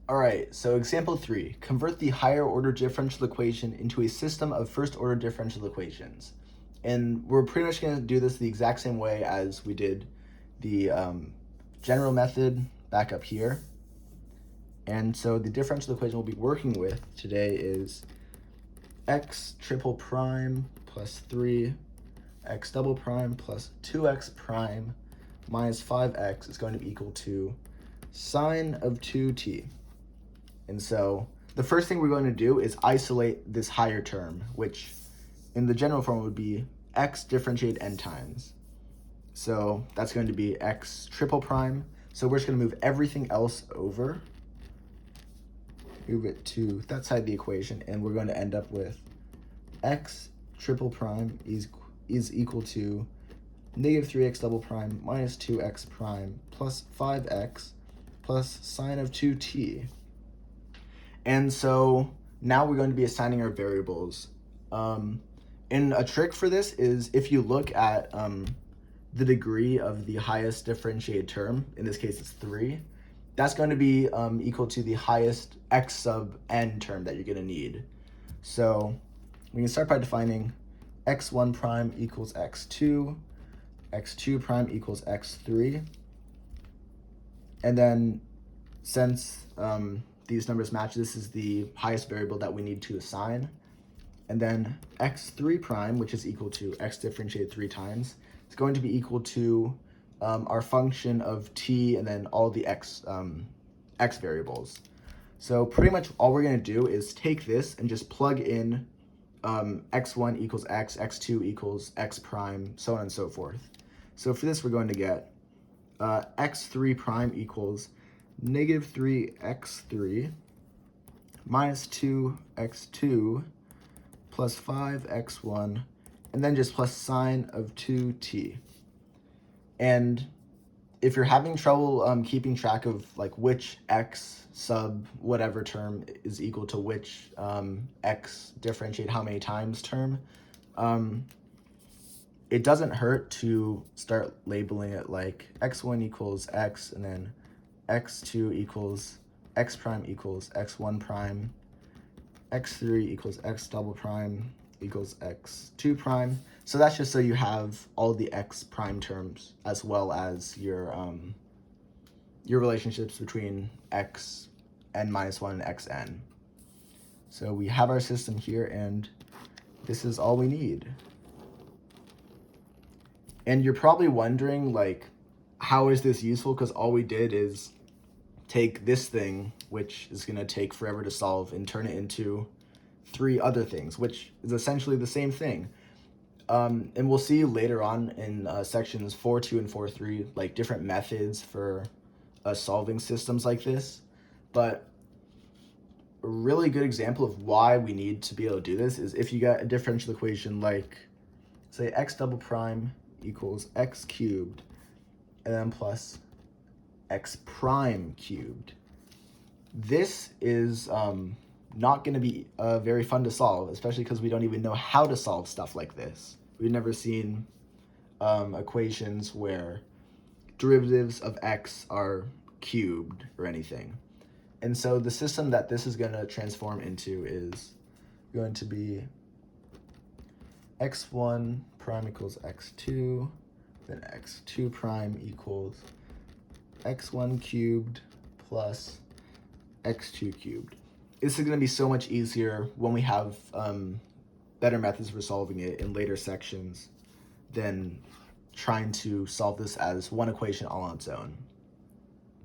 All right, so example 3, convert the higher order differential equation into a system of first order differential equations. And we're pretty much going to do this the exact same way as we did the general method back up here. And so the differential equation we'll be working with today is x triple prime plus 3 x double prime plus 2x prime minus 5x is going to be equal to sine of 2t. And so the first thing we're going to do is isolate this higher term, which in the general form would be x differentiated n times. So that's going to be x triple prime. So we're just going to move everything else over, move it to that side of the equation, and we're going to end up with x triple prime is equal to negative 3x double prime minus 2x prime plus 5x plus sine of 2t. And so now we're going to be assigning our variables. And a trick for this is if you look at the degree of the highest differentiated term, in this case it's 3, that's going to be equal to the highest x sub n term that you're going to need. So we can start by defining x1 prime equals x2, x2 prime equals x3, and then since these numbers match, this is the highest variable that we need to assign. And then x3 prime, which is equal to x differentiated 3 times, is going to be equal to our function of t and then all the x variables. So pretty much all we're going to do is take this and just plug in x1 equals x, x2 equals x prime, so on and so forth. So for this, we're going to get x3 prime equals negative 3x3 minus 2x2 plus 5x1, and then just plus sine of 2t. And if you're having trouble keeping track of like which x sub whatever term is equal to which x differentiate how many times term, it doesn't hurt to start labeling it like x1 equals x, and then x2 equals x prime equals x1 prime, x3 equals x double prime equals x2 prime. So that's just so you have all the x prime terms as well as your relationships between x n minus 1 and xn. So we have our system here, and this is all we need. And you're probably wondering, like, how is this useful? Because all we did is take this thing, which is going to take forever to solve, and turn it into 3 other things, which is essentially the same thing. And we'll see later on in sections 4.2 and 4.3, like different methods for solving systems like this. But a really good example of why we need to be able to do this is if you got a differential equation like, say, x double prime equals x cubed, and then plus x prime cubed. This is not going to be very fun to solve, especially because we don't even know how to solve stuff like this. We've never seen equations where derivatives of x are cubed or anything. And so the system that this is going to transform into is going to be x1 prime equals x2, then x2 prime equals x1 cubed plus x2 cubed. This is going to be so much easier when we have better methods for solving it in later sections than trying to solve this as one equation all on its own.